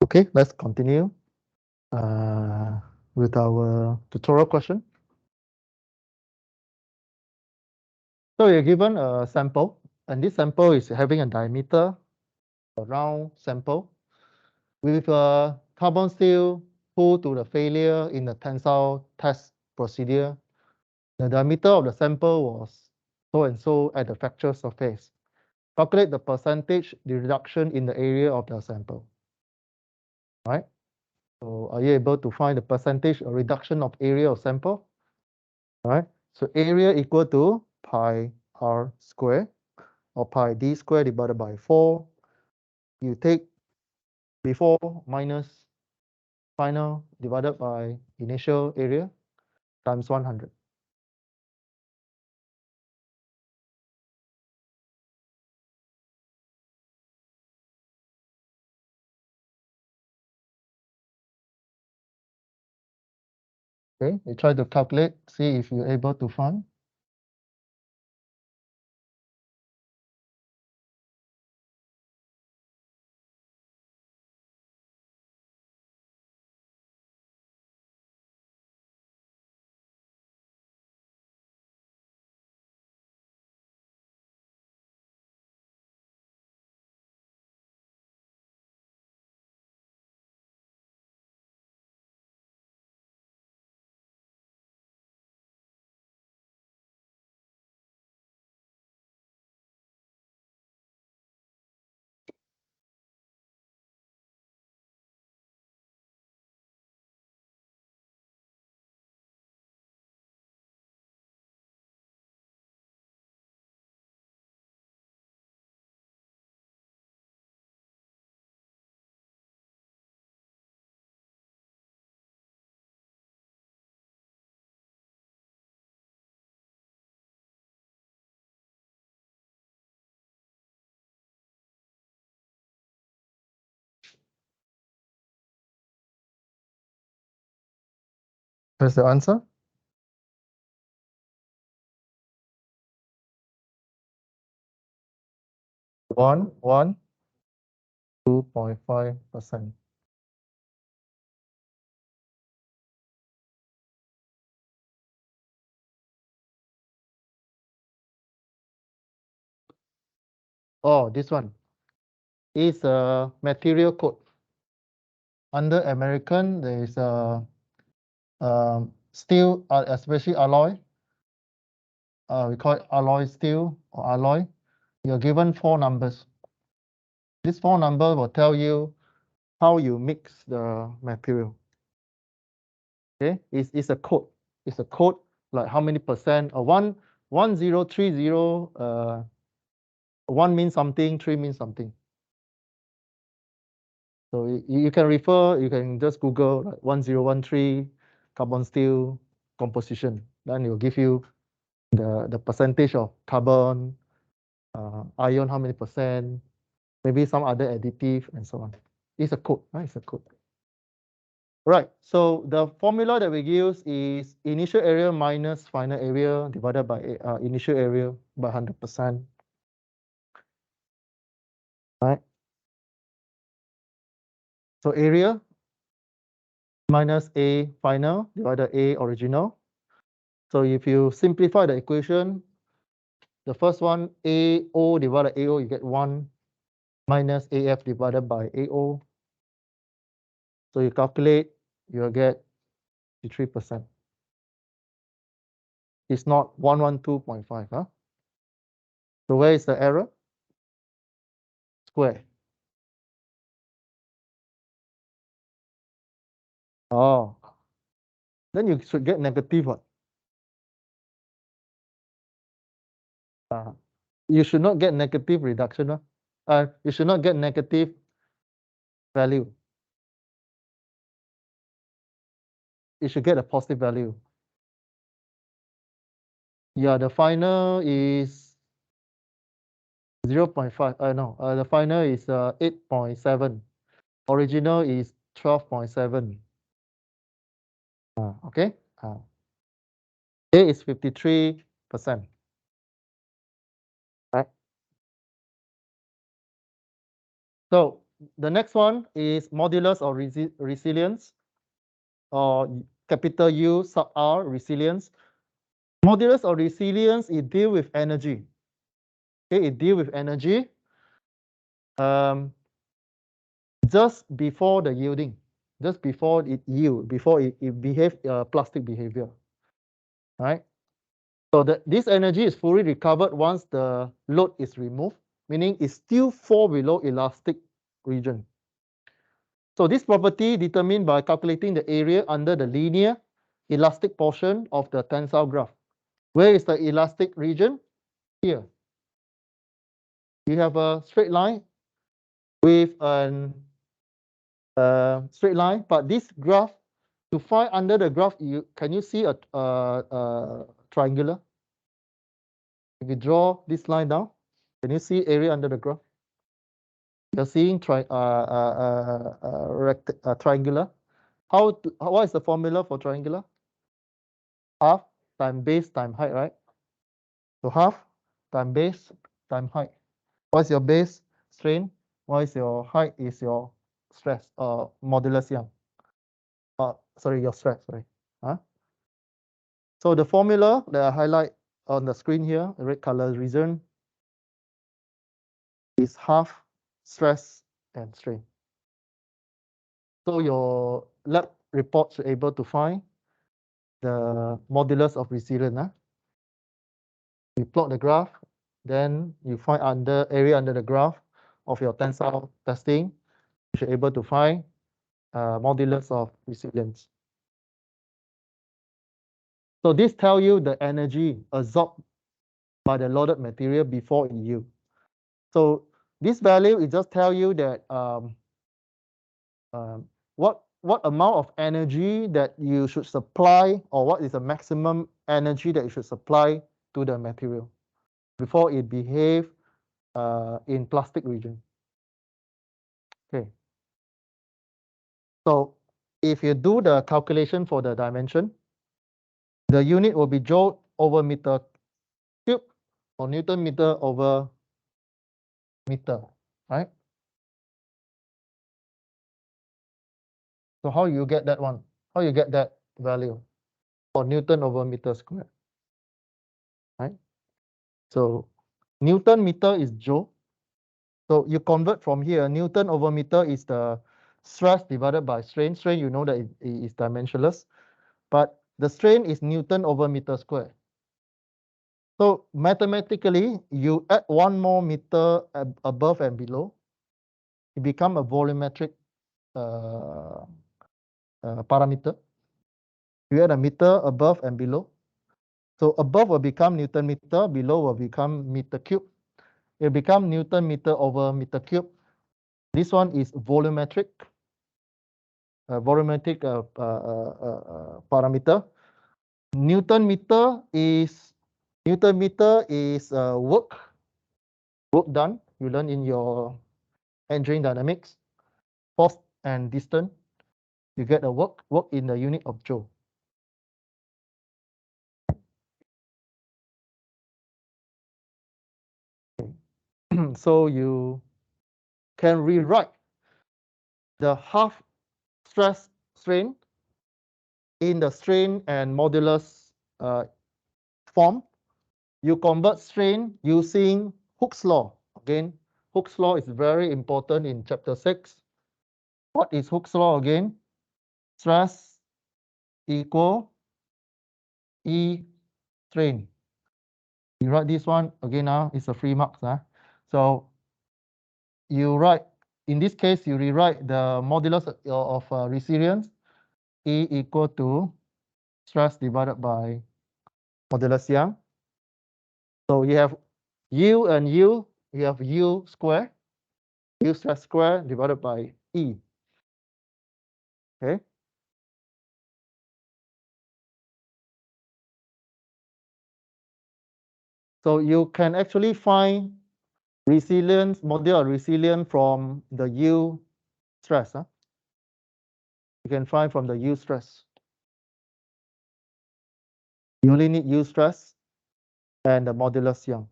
Okay, let's continue with our tutorial question. So you're given a sample, and this sample is having a diameter, a round sample, with a carbon steel pulled to the failure in the tensile test procedure. The diameter of the sample was so and so at the fracture surface. Calculate the percentage reduction in the area of the sample. Right? So are you able to find the percentage reduction of area of sample? Right? So area equal to pi r square or pi d square divided by 4. You take before minus final divided by initial area times 100. Okay, you try to calculate, see if you're able to find. What's the answer? 2.5%. Oh, this one is a material code. Under American, there is a steel, especially alloy. We call it alloy steel or alloy. You're given 4 numbers. This 4 number will tell you how you mix the material. Okay, it's a code. It's a code like how many percent or 1030. 1 means something, 3 means something. So you can refer, you can just Google like 1013 carbon steel composition. Then it will give you the percentage of carbon, iron, how many percent, maybe some other additive and so on. It's a code, right? It's a code. Right, so the formula that we use is initial area minus final area divided by initial area by 100%. Right. So area minus A final divided A original. So if you simplify the equation, the first one, AO divided AO, you get 1 minus AF divided by AO. So you calculate, you'll get 53%. It's not 112.5, huh? So where is the error? Square. Oh, then you should get negative one. You should not get negative reduction. You should not get negative value. You should get a positive value. Yeah, the final is 0.5. No, the final is 8.7. Original is 12.7. Okay. A is 53%. Right. So the next one is modulus of resilience, or capital U sub R, resilience. Modulus of resilience, it deal with energy. Okay, it deal with energy just before the yielding, just before it yield, before it behave plastic behavior, right? So this energy is fully recovered once the load is removed, meaning it still fall below elastic region. So this property determined by calculating the area under the linear elastic portion of the tensile graph. Where is the elastic region? Here. You have a straight line with an straight line, but this graph, to find under the graph, can you see a triangular? If you draw this line down, can you see area under the graph? You're seeing triangular. What is the formula for triangular? Half times base times height, right? So half times base times height. What's your base? Strain. What is your height? Is your stress, modulus Young. Sorry, your stress, sorry. Huh? So the formula that I highlight on the screen here, the red color reason, is half stress and strain. So your lab report should able to find the modulus of resilience. You plot the graph, then you find area under the graph of your tensile testing. You should able to find modulus of resilience. So this tell you the energy absorbed by the loaded material before it yield. So this value, it just tell you that what amount of energy that you should supply, or what is the maximum energy that you should supply to the material before it behave in plastic region. Okay. So if you do the calculation for the dimension, the unit will be joule over meter cube or Newton meter over meter, right? So how you get that one? How you get that value? Or Newton over meter squared, right? So Newton meter is joule. So you convert from here, Newton over meter is the stress divided by strain. Strain, you know that it is dimensionless, but the strain is Newton over meter squared. So mathematically, you add one more meter above and below, it become a volumetric parameter. You add a meter above and below. So above will become Newton meter, below will become meter cube. It will become Newton meter over meter cube. This one is volumetric parameter. Newton meter is work done. You learn in your engineering dynamics, force and distance. You get a work in the unit of joule. So you can rewrite the half stress strain in the strain and modulus form. You convert strain using Hooke's law. Again, Hooke's law is very important in chapter 6. What is Hooke's law again? Stress equal E strain. You write this one again now, it's a free marks. So you write, in this case, you rewrite the modulus of resilience, E equal to stress divided by modulus Young. So you have U and U, you have U square, U stress square divided by E. Okay. So you can actually find resilience, module of resilience from the U stress. You can find from the U stress. You only need U stress and the modulus Young.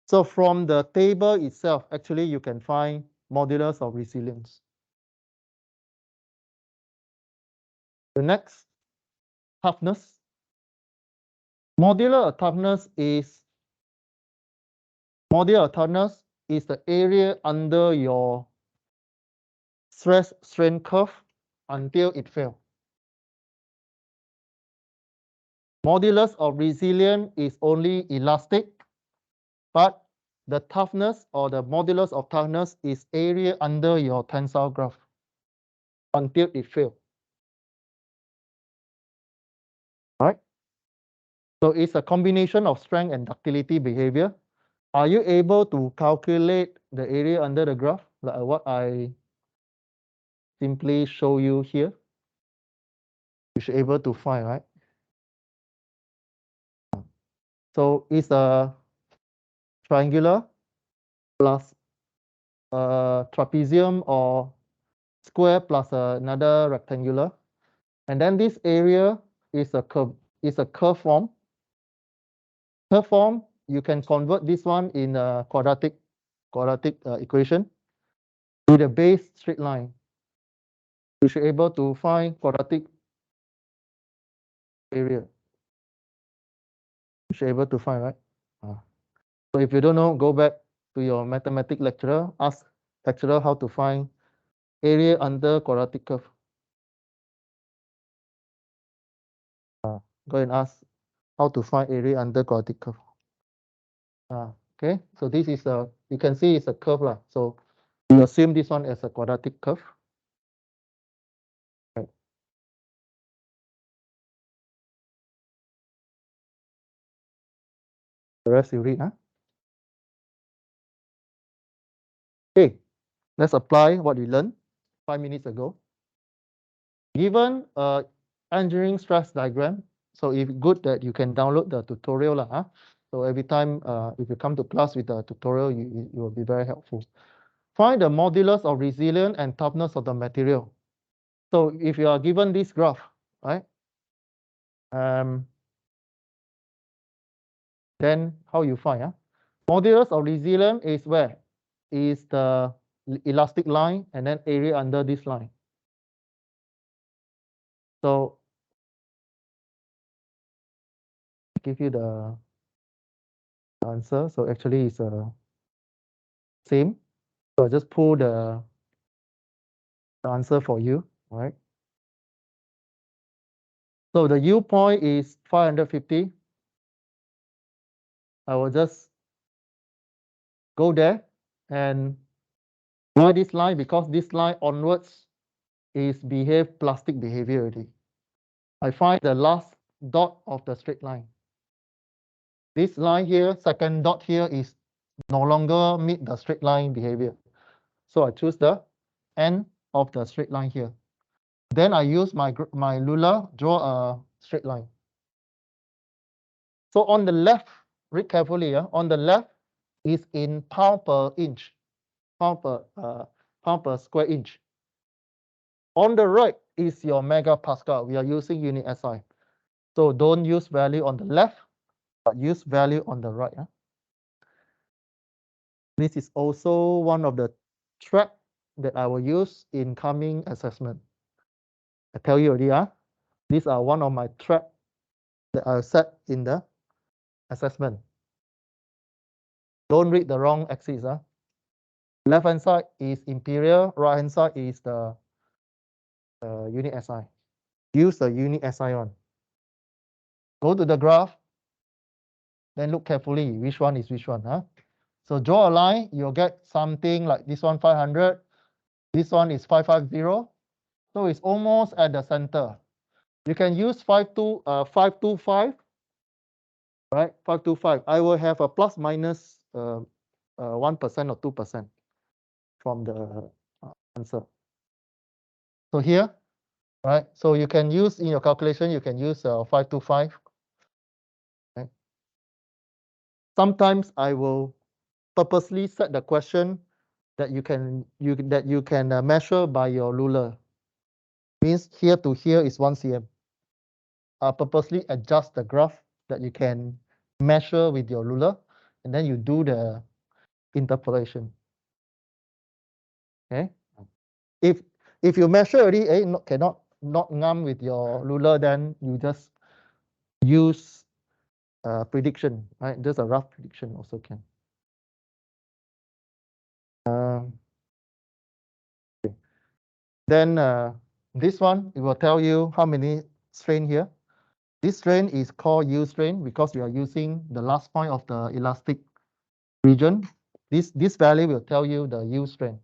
So from the table itself, actually you can find modulus of resilience. The next, toughness. Modular toughness is the area under your stress strain curve until it fails. Modulus of resilience is only elastic, but the toughness or the modulus of toughness is area under your tensile graph until it fails. Right? So it's a combination of strength and ductility behavior. Are you able to calculate the area under the graph, like what I simply show you here? You should be able to find, right? So it's a triangular plus a trapezium or square plus another rectangular. And then this area is a curve form. Curve form, you can convert this one in a quadratic equation with a base straight line. You should be able to find quadratic area. You should be able to find, right? So if you don't know, go back to your mathematics lecturer, ask lecturer how to find area under quadratic curve. Go and ask how to find area under quadratic curve. Okay, so this is you can see it's a curve lah. So you assume this one as a quadratic curve. Right. The rest you read, huh? Okay, let's apply what we learned 5 minutes ago. Given a engineering stress diagram, so if good that you can download the tutorial lah, huh? So every time if you come to class with the tutorial, you will be very helpful. Find the modulus of resilience and toughness of the material. So if you are given this graph, right? Then how you find? Modulus of resilience is where? Is the elastic line and then area under this line. So give you the answer. So actually it's same. So I just pull the answer for you, right? So the U point is 550. I will just go there and why this line? Because this line onwards is plastic behavior already. I find the last dot of the straight line. This line here, second dot here is no longer meet the straight line behavior. So I choose the end of the straight line here. Then I use my ruler, draw a straight line. So on the left, read carefully, on the left is in pound per inch, pound per square inch. On the right is your megapascal. We are using unit SI. So don't use value on the left, but use value on the right. This is also one of the track that I will use in coming assessment. I tell you already, these are one of my track that I'll set in the assessment. Don't read the wrong axis. Left hand side is imperial, right hand side is the unit SI. Use the unit SI one. Go to the graph, then look carefully which one is which one. So draw a line, you'll get something like this one 500, this one is 550. So it's almost at the center. You can use 525, right? 525. I will have a plus minus 1% or 2% from the answer. So here, right? So you can use in your calculation, you can use 525. Right? Sometimes I will purposely set the question that you can measure by your ruler. Means here to here is 1 cm. Purposely adjust the graph that you can measure with your ruler, and then you do the interpolation. Okay. If you measure already, cannot not ngam with your ruler, then you just use prediction, right? Just a rough prediction also can. Then this one, it will tell you how many strain here. This strain is called U strain because we are using the last point of the elastic region. This value will tell you the U strain.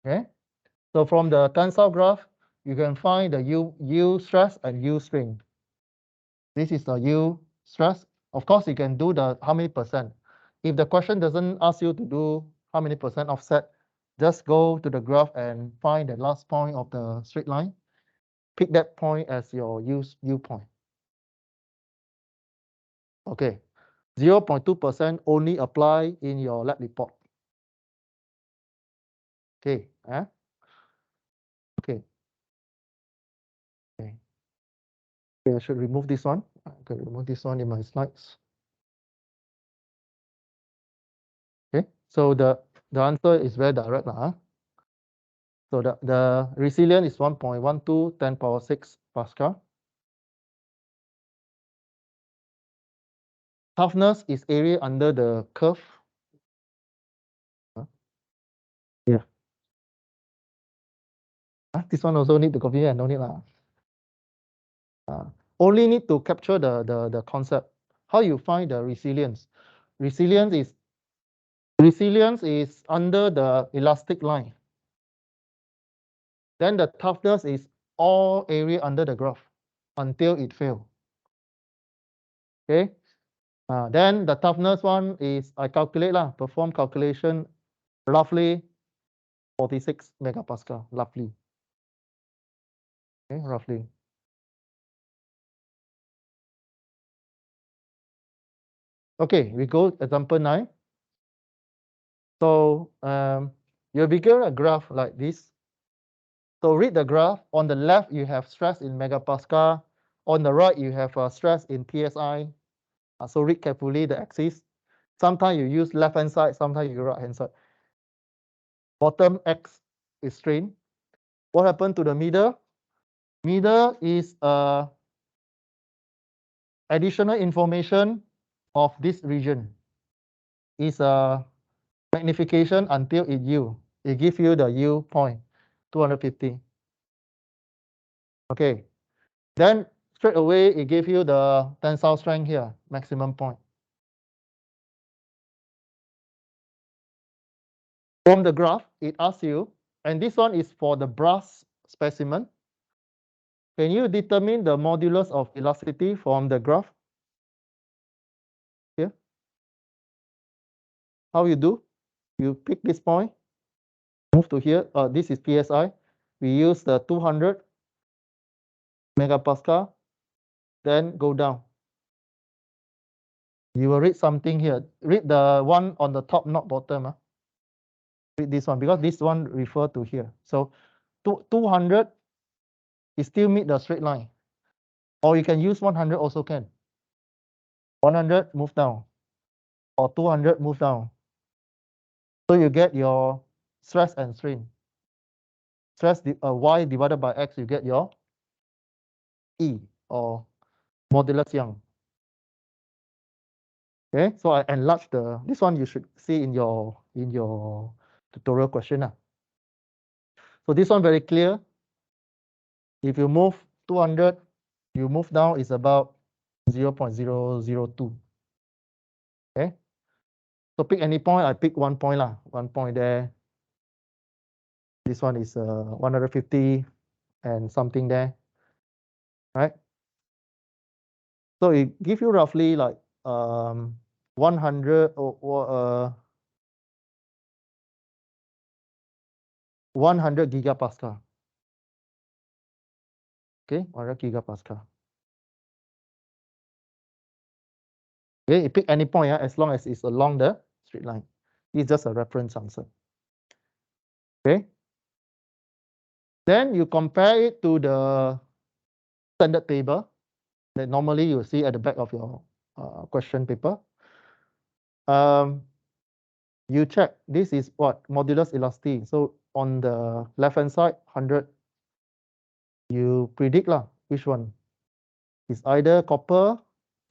Okay, so from the tensile graph, you can find the U stress and U strain. This is the U stress. Of course, you can do the how many percent. If the question doesn't ask you to do how many percent offset, just go to the graph and find the last point of the straight line. Pick that point as your U point. Okay, 0.2% only apply in your lab report. Okay, okay. Okay, I should remove this one. I can remove this one in my slides. Okay, so the answer is very direct. So the resilience is 1.12 10 power 6 Pascal. Toughness is area under the curve. Yeah. This one also need to copy and no need lah. Only need to capture the concept. How you find the resilience? Resilience is under the elastic line. Then the toughness is all area under the graph until it fails. Okay. Then the toughness one is I calculate perform calculation roughly 46 megapascal, roughly. Okay, roughly. Okay, we go example 9. So you begin a graph like this. So read the graph. On the left, you have stress in megapascal. On the right, you have stress in PSI. So read carefully the axis. Sometimes you use left-hand side, sometimes you use right-hand side. Bottom X is strain. What happened to the middle? Middle is additional information of this region. Is a magnification until it U. It gives you the U point, 250. Okay. Then straight away, it gives you the tensile strength here, maximum point. From the graph, it asks you, and this one is for the brass specimen. Can you determine the modulus of elasticity from the graph? Here. How you do? You pick this point, move to here. This is PSI. We use the 200 megapascal, then go down. You will read something here. Read the one on the top, not bottom. Read this one because this one refer to here. So 200 is still meet the straight line. Or you can use 100 also can. 100 move down. Or 200 move down. So you get your stress and strain. Stress y divided by x, you get your E or modulus Young. Okay, so I enlarge this one you should see in your tutorial question. So this one very clear. If you move 200, you move down is about 0.002. Okay. So pick any point. I pick 1 point 1 point there. This one is 150 and something there, right? So it gives you roughly like 100 or 100 gigapascal. Okay, 100 gigapascal. Okay, you pick any point as long as it's along the straight line. It's just a reference answer. Okay. Then you compare it to the standard table that normally you see at the back of your question paper. You check, this is what? Modulus elasticity. So on the left-hand side, 100, you predict lah, which one? Is either copper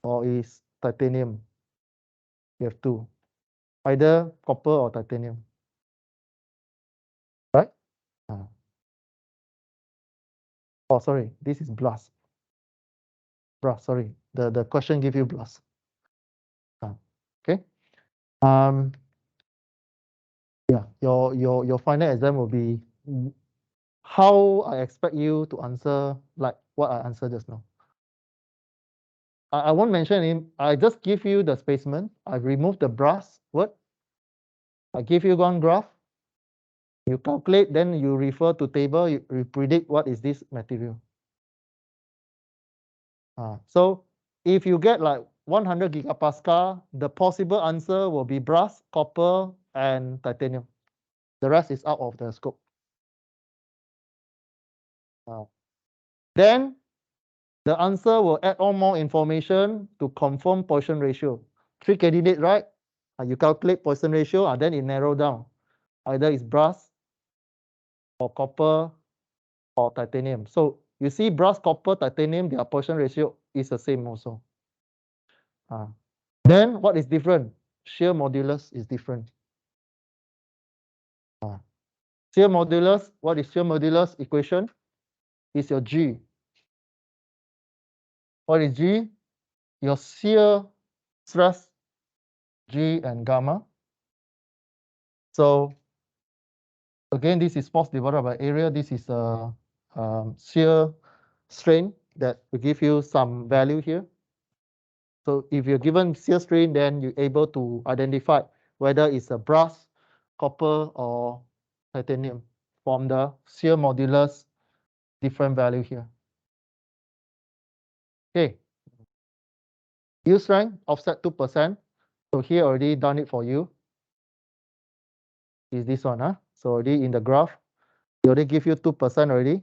or is titanium? You have two. Either copper or titanium. Right? Oh, sorry, this is brass. Brass, sorry. The question give you brass. Okay. Yeah, your final exam will be how I expect you to answer like what I answered just now. I won't mention him. I just give you the specimen. I remove the brass word. I give you one graph. You calculate, then you refer to table. You predict what is this material. So if you get like 100 gigapascal, the possible answer will be brass, copper, and titanium. The rest is out of the scope. Then the answer will add on more information to confirm Poisson ratio. 3 candidates, right? You calculate Poisson ratio, and then it narrow down. Either it's brass or copper or titanium. So you see brass, copper, titanium, their Poisson ratio is the same also. Then what is different? Shear modulus is different. Shear modulus, what is shear modulus equation? Is your G. What is G? Your shear stress, G and gamma. So again, this is force divided by area. This is a shear strain that will give you some value here. So if you're given shear strain, then you're able to identify whether it's a brass, copper, or titanium from the shear modulus different value here. Okay. Yield strength offset 2%. So here already done it for you. Is this one, huh? So already in the graph, they already give you 2% already.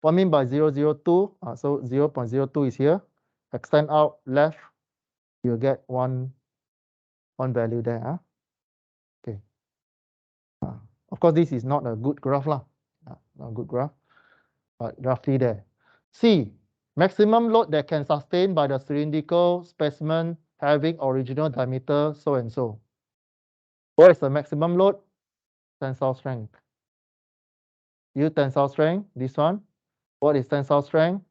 What I mean by 002? So 0.02 is here. Extend out left, you'll get one value there. Okay. Of course, this is not a good graph lah. Not a good graph, but roughly there. C, maximum load that can sustain by the cylindrical specimen having original diameter so and so. What is the maximum load? Tensile strength. Use tensile strength, this one. What is tensile strength?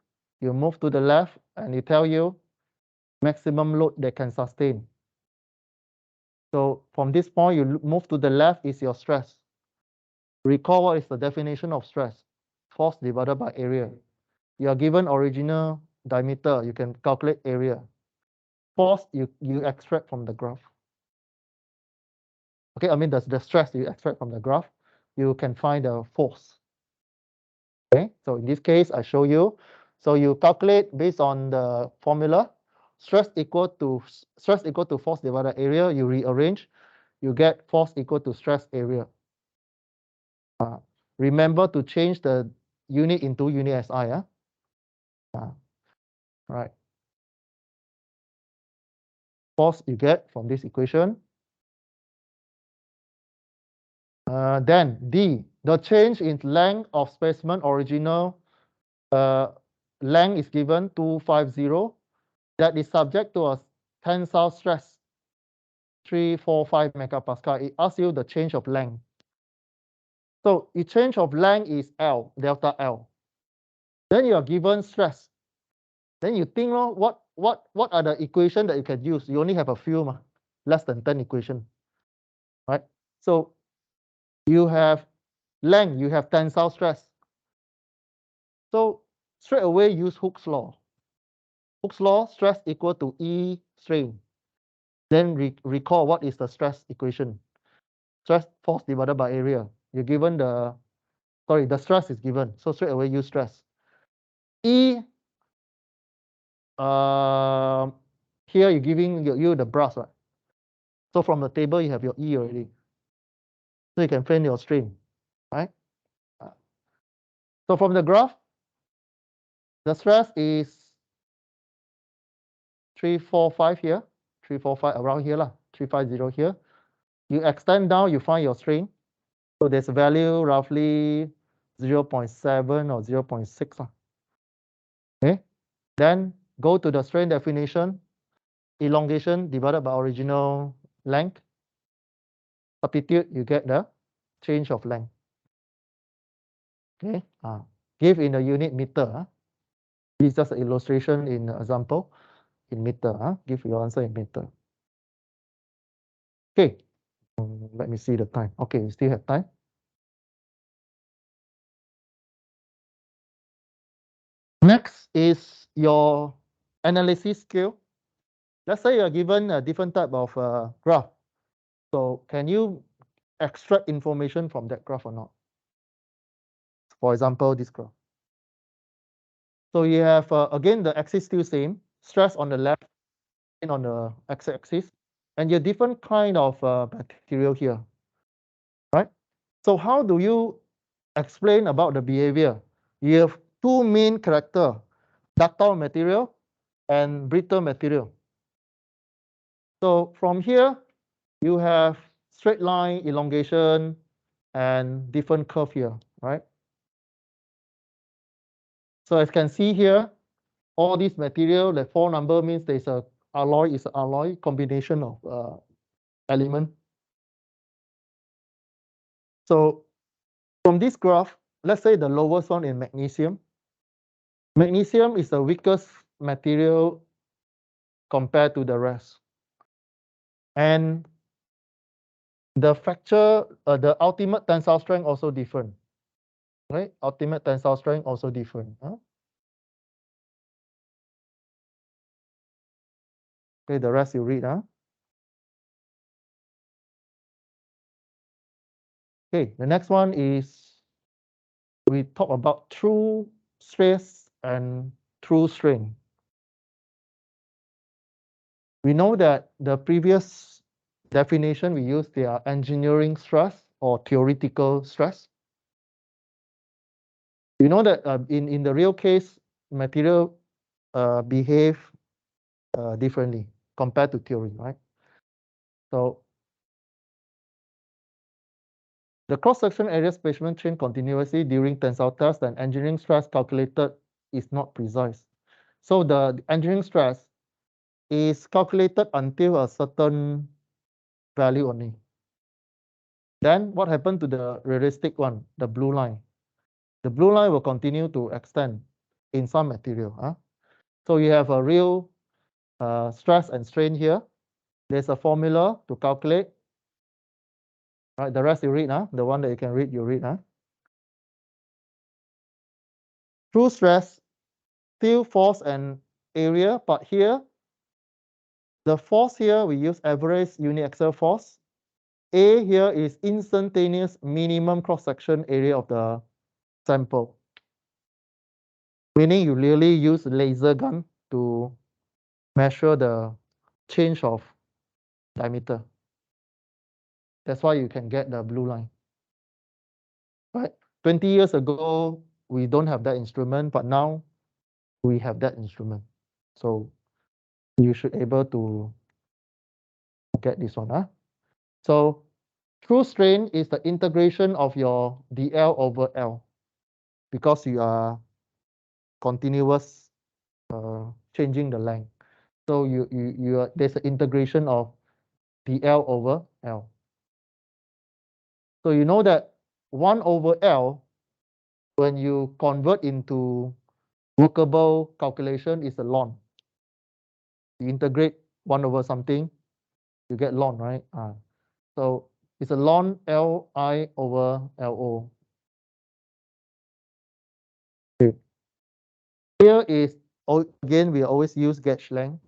You move to the left and it tell you maximum load that can sustain. So from this point, you move to the left is your stress. Recall what is the definition of stress? Force divided by area. You are given original diameter, you can calculate area. Force, you extract from the graph. Okay, I mean the stress you extract from the graph, you can find the force. Okay, so in this case, I show you. So you calculate based on the formula, stress equal to force divided area, you rearrange, you get force equal to stress area. Remember to change the unit into unit SI. Right. Force you get from this equation. Then D, the change in length of specimen original length is given 250 that is subject to a tensile stress 345 megapascal. It asks you the change of length. So the change of length is L, delta L. Then you are given stress. Then you think, what are the equations that you can use? You only have a few, less than 10 equations, right? So you have length, you have tensile stress. So straight away use Hooke's law. Hooke's law, stress equal to E strain. Then recall what is the stress equation. Stress force divided by area. You're given the stress is given. So straight away use stress. E, here you're giving you the brass, right? So from the table, you have your E already. So you can find your strain, right? So from the graph, the stress is 345 here, 345 around here, 350 here. You extend down, you find your strain. So there's a value roughly 0.7 or 0.6. Okay. Then go to the strain definition, elongation divided by original length. Substitute, you get the change of length. Okay. Give in a unit meter. This is just an illustration in example in meter. Give your answer in meter. Okay. Let me see the time. Okay, we still have time. Next is your analysis skill. Let's say you're given a different type of graph. So can you extract information from that graph or not? For example, this graph. So you have, again, the axis still same, stress on the left and on the x-axis, and your different kind of material here, right? So how do you explain about the behavior? You have two main character, ductile material and brittle material. So from here, you have straight line, elongation, and different curve here, right? So as you can see here, all these material, the 4 number means there's a alloy, is an alloy combination of element. So from this graph, let's say the lowest one in magnesium. Magnesium is the weakest material compared to the rest. And the fracture, the ultimate tensile strength also different, right? Ultimate tensile strength also different. Okay, the rest you read. Okay, the next one is we talk about true stress and true strain. We know that the previous definition we used, they are engineering stress or theoretical stress. You know that in the real case, material behave differently compared to theory, right? So the cross-section area spacement change continuously during tensile test, and engineering stress calculated is not precise. So the engineering stress is calculated until a certain value only. Then what happened to the realistic one, the blue line? The blue line will continue to extend in some material. So you have a real stress and strain here. There's a formula to calculate. Right, the rest you read. The one that you can read, you read. True stress, still force and area, but here, the force here, we use average uniaxial force. A here is instantaneous minimum cross-section area of the sample. Meaning you really use laser gun to measure the change of diameter. That's why you can get the blue line. Right? 20 years ago, we don't have that instrument, but now we have that instrument. So you should able to get this one. So true strain is the integration of your dl over L, because you are continuous changing the length. So there's an integration of dl over L. So you know that 1 over L, when you convert into workable calculation, is a ln. You integrate 1 over something, you get ln, right? So it's a ln Li over Lo. Okay. Here is, again, we always use gauge length.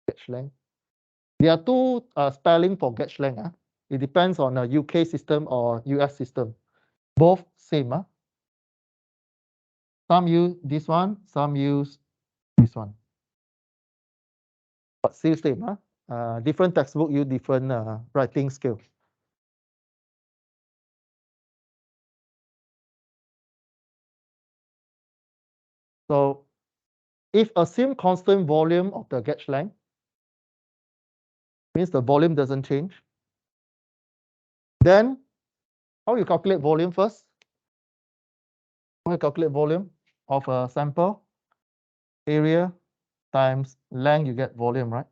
Gauge length. There are two spelling for gauge length. It depends on a UK system or US system. Both same. Some use this one, some use this one. But still same. Different textbook use different writing skills. So if assume constant volume of the gauge length, means the volume doesn't change. Then, how you calculate volume first? How you calculate volume of a sample? Area times length, you get volume, right?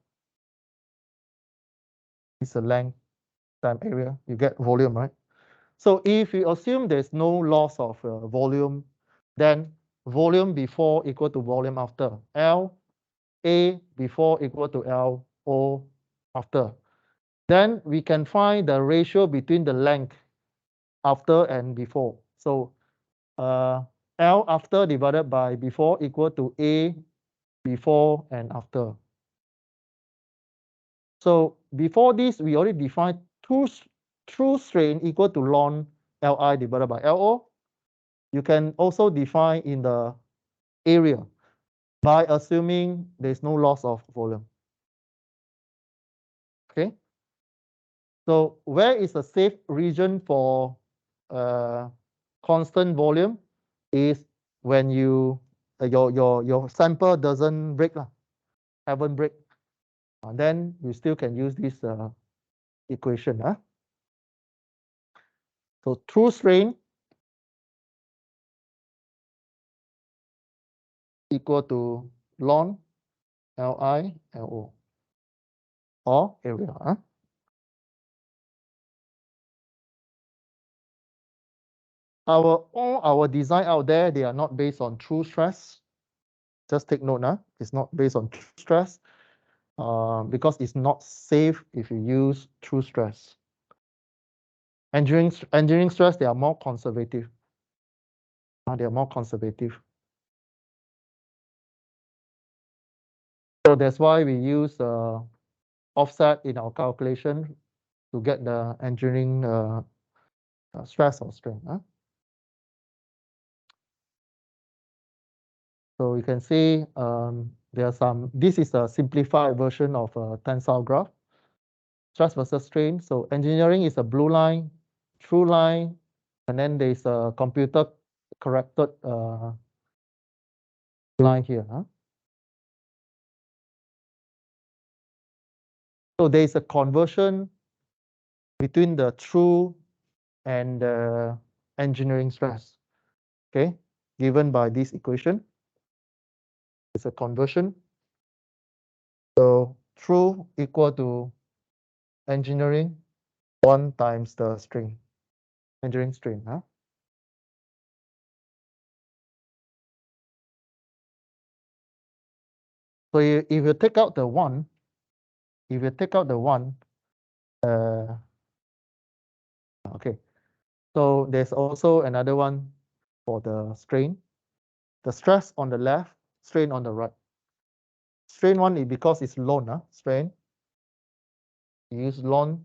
It's the length times area, you get volume, right? So if you assume there's no loss of volume, then volume before equal to volume after. L A before equal to L O after. Then we can find the ratio between the length after and before. So L after divided by before equal to A before and after. So before this, we already defined true strain equal to ln Li divided by Lo. You can also define in the area by assuming there's no loss of volume. Okay. So where is the safe region for constant volume is when you your sample doesn't break lah, haven't break. Then you still can use this equation. So true strain equal to ln Li Lo or area. All our design out there, they are not based on true stress. Just take note, it's not based on true stress because it's not safe if you use true stress. Engineering stress, they are more conservative. They are more conservative. So that's why we use offset in our calculation to get the engineering stress or strain. So you can see there are some, this is a simplified version of a tensile graph, stress versus strain. So engineering is a blue line, true line, and then there's a computer corrected line here. So there's a conversion between the true and the engineering stress, okay, given by this equation. It's a conversion. So true equal to engineering 1 times the strain, engineering strain. So if you take out the 1, okay. So there's also another one for the strain. The stress on the left, strain on the right. Strain one is because it's ln, strain. You use ln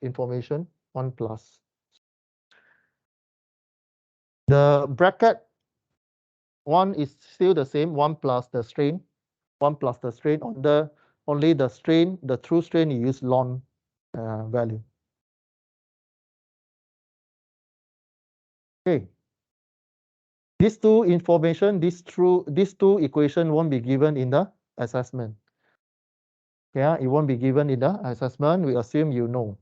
information 1 plus. The bracket 1 is still the same, 1 plus the strain. 1 plus the strain on the only the strain, the true strain you use ln value. Okay. These two information, these two equation won't be given in the assessment. Yeah, it won't be given in the assessment. We assume you know.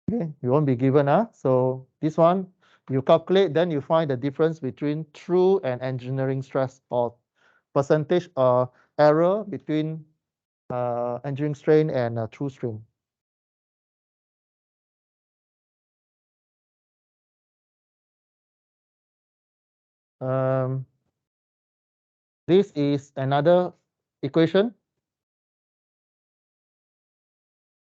Okay, you won't be given. So this one, you calculate, then you find the difference between true and engineering stress or percentage error between engineering strain and true strain. This is another equation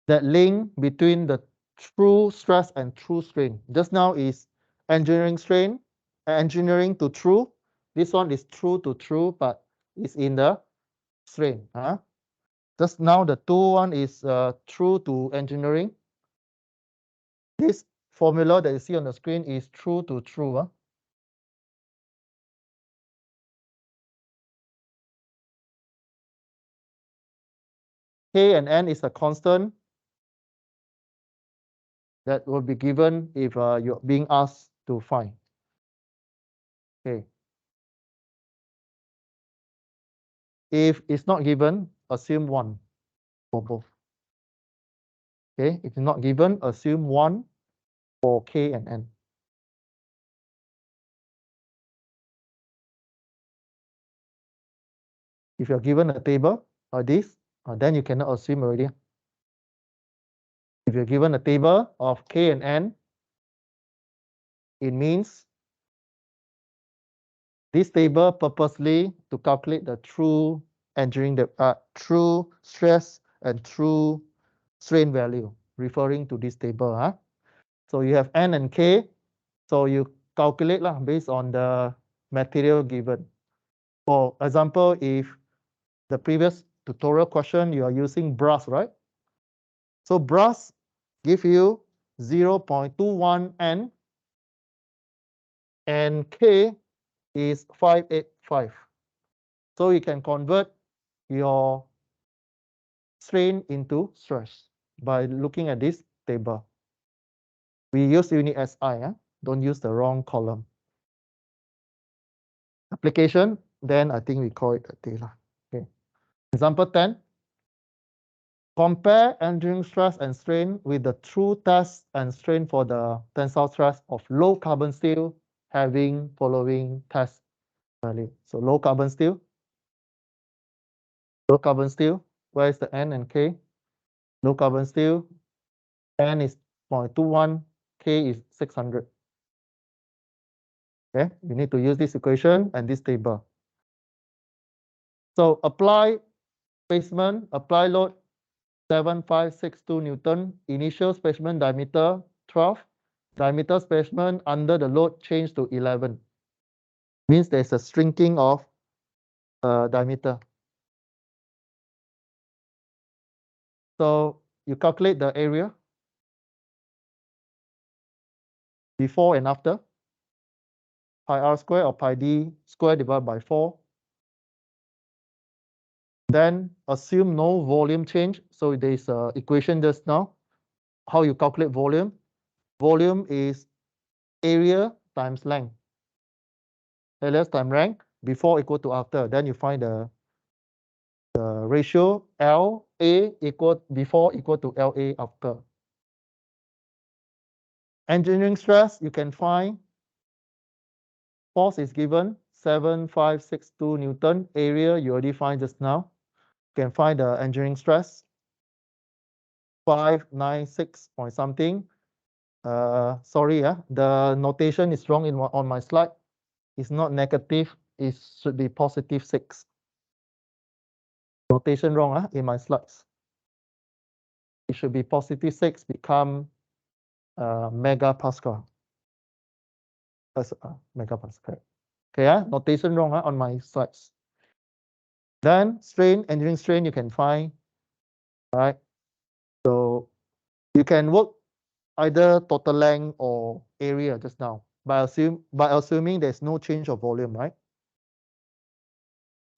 that link between the true stress and true strain. Just now is engineering strain, engineering to true. This one is true to true, but it's in the strain. Just now the one is true to engineering. This formula that you see on the screen is true to true. K and N is a constant that will be given if you're being asked to find. Okay. If it's not given, assume 1 for both. Okay, if not given, assume 1 for K and N. If you're given a table like this, then you cannot assume already. If you're given a table of K and N, it means this table purposely to calculate the true true stress and true strain value, referring to this table. So you have N and K, so you calculate based on the material given. For example, if the previous tutorial question, you are using brass, right? So brass give you 0.21 N and K is 585. So you can convert your strain into stress by looking at this table. We use unit SI, don't use the wrong column. Application, then I think we call it a data. Okay. Example 10. Compare engineering stress and strain with the true test and strain for the tensile stress of low carbon steel having following test value. So low carbon steel, where is the N and K? Low carbon steel, N is 0.21, K is 600. Okay, you need to use this equation and this table. So apply spacement, apply load 7562 Newton, initial spacement diameter 12, diameter spacement under the load changed to 11. Means there's a shrinking of diameter. So you calculate the area before and after, pi r square or pi d square divided by 4. Then assume no volume change. So there's an equation just now. How you calculate volume? Volume is area times length. Area times length before equal to after. Then you find the ratio LA equal before equal to LA after. Engineering stress, you can find force is given 7562 Newton. Area you already find just now. You can find the engineering stress 596 point something. Sorry, the notation is wrong on my slide. It's not negative, it should be positive 6. Notation wrong in my slides. It should be positive 6 become megapascal. Megapascal. Okay, notation wrong on my slides. Then strain, engineering strain you can find. All right. So you can work either total length or area just now by assuming there's no change of volume, right?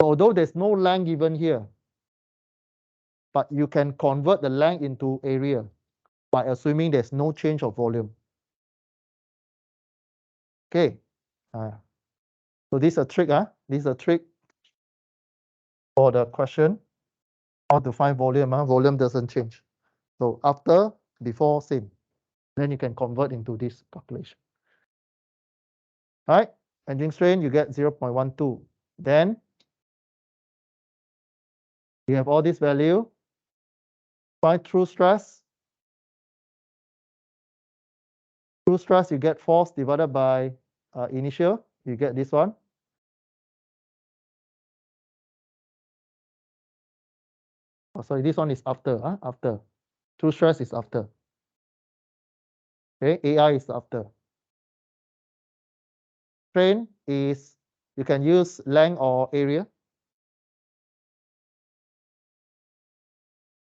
So although there's no length given here, but you can convert the length into area by assuming there's no change of volume. Okay. So this is a trick, This is a trick for the question. How to find volume, Volume doesn't change. So after, before, same. Then you can convert into this calculation. All right, engineering strain, you get 0.12. Then you have all this value. Find true stress. True stress, you get force divided by initial. You get this one. Oh, sorry, this one is after. After. True stress is after. Okay, AI is after. Strain is, you can use length or area.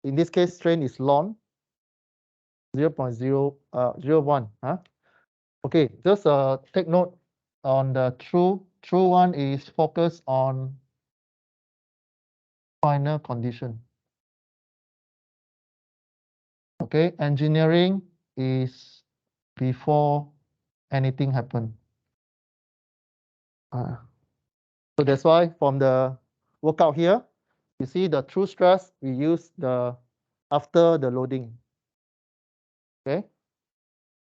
In this case, strain is ln 0.001. Okay, just take note on the true one is focused on final condition. Okay, engineering is before anything happen. So that's why from the workout here, you see the true stress, we use the after the loading. Okay.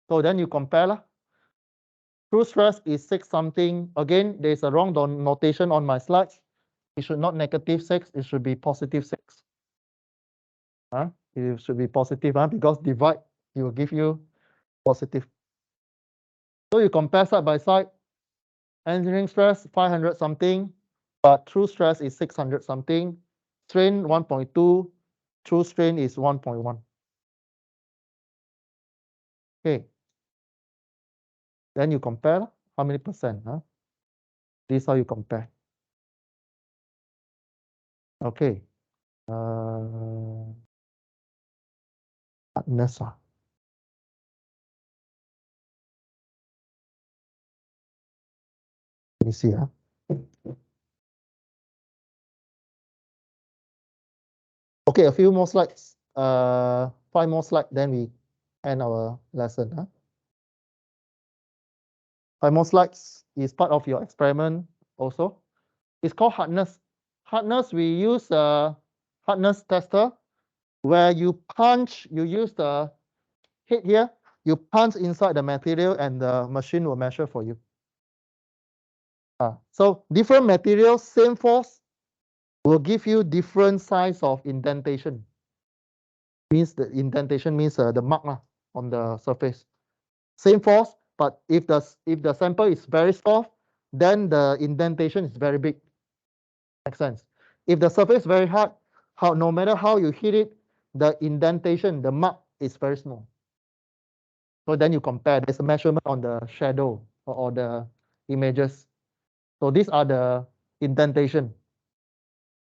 So then you compare lah. True stress is 6 something. Again, there's a wrong notation on my slides. It should not -6, it should be +6. It should be positive, because divide, it will give you positive. So you compare side by side. Engineering stress 500 something, but true stress is 600 something. Strain 1.2, true strain is 1.1. Okay. Then you compare how many percent. This is how you compare. Okay. Hardness. Let me see. Okay, a few more slides. 5 more slides, then we end our lesson. 5 more slides is part of your experiment also. It's called hardness. Hardness, we use a hardness tester where you use the head here, you punch inside the material and the machine will measure for you. So different materials, same force, will give you different size of indentation. Means the indentation means the mark on the surface. Same force, but if the sample is very soft, then the indentation is very big. Makes sense. If the surface is very hard, no matter how you hit it, the indentation, the mark is very small. So then you compare. There's a measurement on the shadow or the images. So these are the indentation.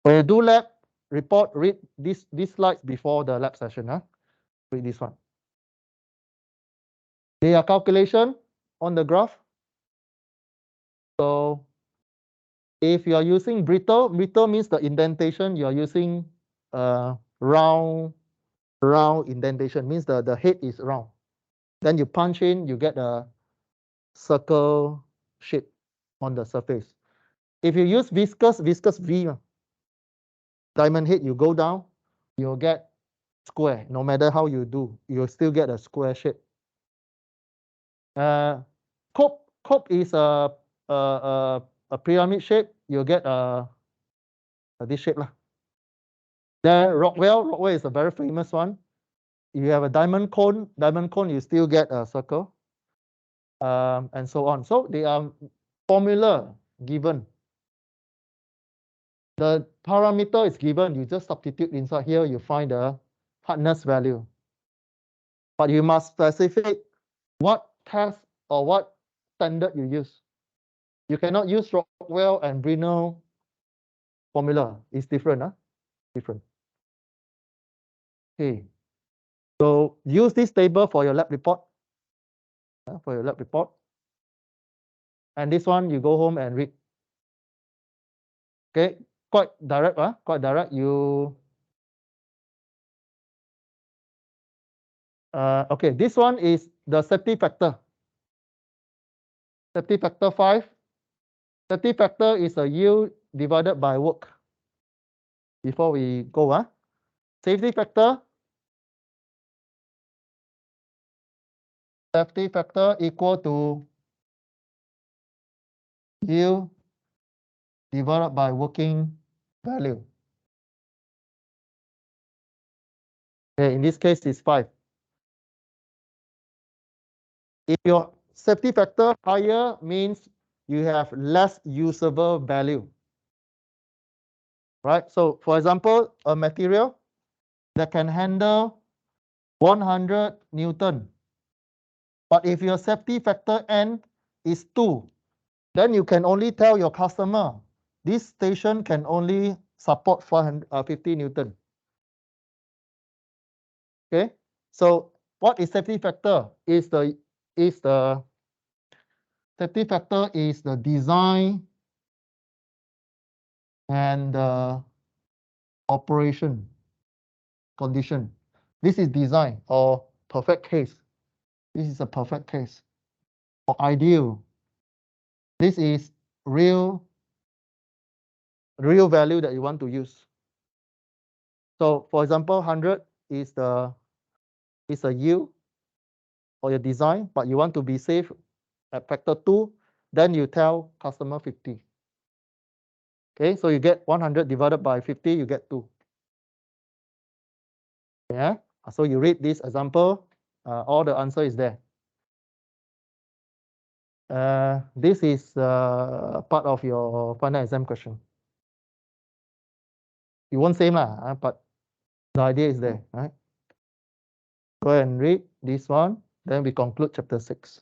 When you do lab report, read these slides before the lab session. Read this one. There are calculation on the graph. So if you are using brittle means the indentation you are using round indentation, means the head is round. Then you punch in, you get a circle shape on the surface. If you use viscous V, diamond head, you go down, you'll get square. No matter how you do, you'll still get a square shape. Cope is a pyramid shape. You'll get this shape lah. Then Rockwell is a very famous one. You have a diamond cone, you still get a circle, and so on. So they are formula given. The parameter is given. You just substitute inside here. You find the hardness value. But you must specify what test or what standard you use. You cannot use Rockwell and Brinell formula. It's different. Different. Okay. So use this table for your lab report. And this one, you go home and read. Okay, quite direct. Quite direct. Okay, this one is the safety factor. Safety factor 5. Safety factor is a yield divided by work. Before we go, safety factor equal to yield divided by working value. Okay, in this case, it's 5. If your safety factor higher, means you have less usable value. Right? So, for example, a material that can handle 100 Newton. But if your safety factor N is 2, then you can only tell your customer, this station can only support 50 Newton. Okay, so what is safety factor? Safety factor is the design and the operation condition. This is design or perfect case. This is a perfect case. Or ideal. This is real value that you want to use. So for example, 100 is a yield. or your design, but you want to be safe at factor 2, then you tell customer 50. Okay, so you get 100 divided by 50, you get 2. Yeah, so you read this example, all the answer is there. This is part of your final exam question. You won't same lah, but the idea is there, right? Go ahead and read this one, then we conclude chapter 6.